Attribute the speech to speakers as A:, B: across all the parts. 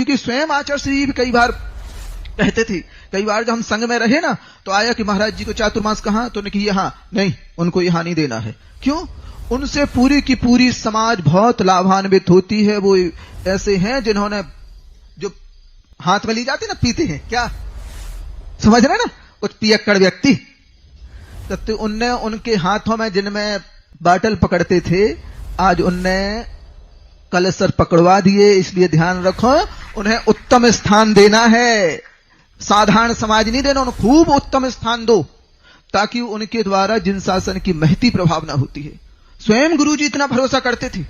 A: क्योंकि स्वयं आचार्य श्री भी कई बार कहते थे, कई बार जब हम संग में रहे ना तो आया कि महाराज जी को चातुर्मास कहाँ, तो उन्होंने कहा यहाँ नहीं, उनको यहाँ नहीं देना है। क्यों? उनसे पूरी की पूरी समाज बहुत लाभान्वित होती है। वो ऐसे हैं जिन्होंने जो हाथ में ली जाती ना, पीते हैं क्या, समझ रहे ना, कुछ पियक्कड़ व्यक्ति, तो उनने उनके हाथों में जिनमें बाटल पकड़ते थे, आज उनने कलशर पकड़वा दिए। इसलिए ध्यान रखो, उन्हें उत्तम स्थान देना है, साधारण समाज नहीं देना, उन्हें खूब उत्तम स्थान दो, ताकि उनके द्वारा जिन शासन की महती प्रभावना होती है। स्वयं गुरुजी इतना भरोसा करते थे।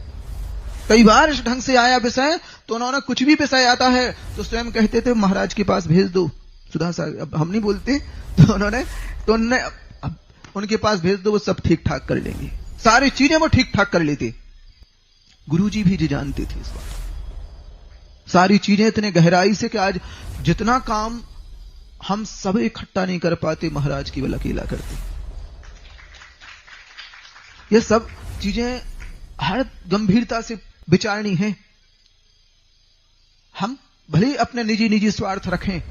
A: कई बार इस ढंग से आया विषय तो उन्होंने कुछ भी विषय आता है तो स्वयं कहते थे महाराज के पास भेज दो, सुधा सागर, अब हम नहीं बोलते, तो उन्होंने उनके पास भेज दो, वो सब ठीक ठाक कर लेंगे, सारी चीजें वो ठीक ठाक कर लेते। गुरुजी भी जी जानते थे इस बात, सारी चीजें इतने गहराई से कि आज जितना काम हम सब इकट्ठा नहीं कर पाते, महाराज केवल अकेला करते। ये सब चीजें हर गंभीरता से विचारनी है। हम भले अपने निजी स्वार्थ रखें,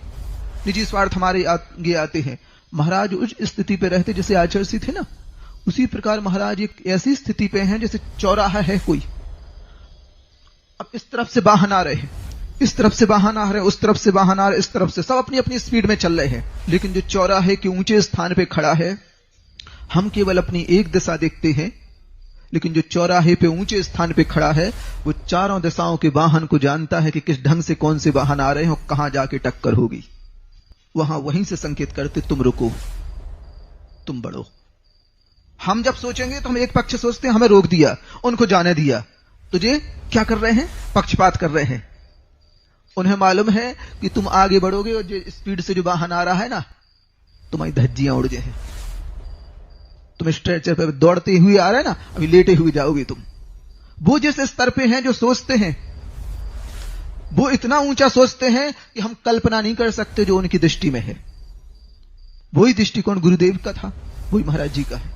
A: निजी स्वार्थ हमारे आगे आते हैं। महाराज उस स्थिति पे रहते जैसे आचार्य थे ना, उसी प्रकार महाराज एक ऐसी स्थिति पे हैं जैसे चौराहा है कोई, अब इस तरफ से वाहन आ रहे हैं, इस तरफ से वाहन आ रहे हैं, उस तरफ से वाहन आ रहे हैं, इस तरफ से, सब अपनी अपनी स्पीड में चल रहे हैं, लेकिन जो चौराहे के ऊंचे स्थान पे खड़ा है, हम केवल अपनी एक दिशा देखते हैं, लेकिन जो चौराहे पे ऊंचे स्थान पे खड़ा है वो चारों दिशाओं के वाहन को जानता है कि किस ढंग से कौन से वाहन आ रहे हैं और कहां जाके टक्कर होगी। वहां वहीं से संकेत करते, तुम रुको, तुम बढ़ो। हम जब सोचेंगे तो हम एक पक्ष सोचते हैं, हमें रोक दिया, उनको जाने दिया, तुझे क्या कर रहे हैं, पक्षपात कर रहे हैं। उन्हें मालूम है कि तुम आगे बढ़ोगे और जो स्पीड से जो वाहन आ रहा है ना, तुम्हारी धज्जियां उड़ जाए, तुम स्ट्रेचर पे दौड़ते हुए आ रहे हैं ना, अभी लेटे हुए जाओगे तुम। वो जिस स्तर पे हैं, जो सोचते हैं, वो इतना ऊंचा सोचते हैं कि हम कल्पना नहीं कर सकते जो उनकी दृष्टि में है। वही दृष्टिकोण गुरुदेव का था, वही महाराज जी का है।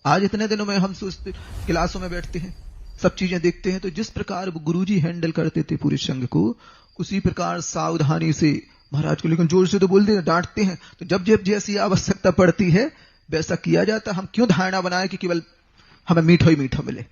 A: आज इतने दिनों में हम सोचते, क्लासों में बैठते हैं, सब चीजें देखते हैं, तो जिस प्रकार गुरुजी हैंडल करते थे पूरे संघ को, उसी प्रकार सावधानी से महाराज को, लेकिन जोर से तो बोलते हैं, डांटते हैं, तो जब जब जैसी आवश्यकता पड़ती है वैसा किया जाता। हम क्यों धारणा बनाए कि केवल हमें मीठा ही मीठा मिले।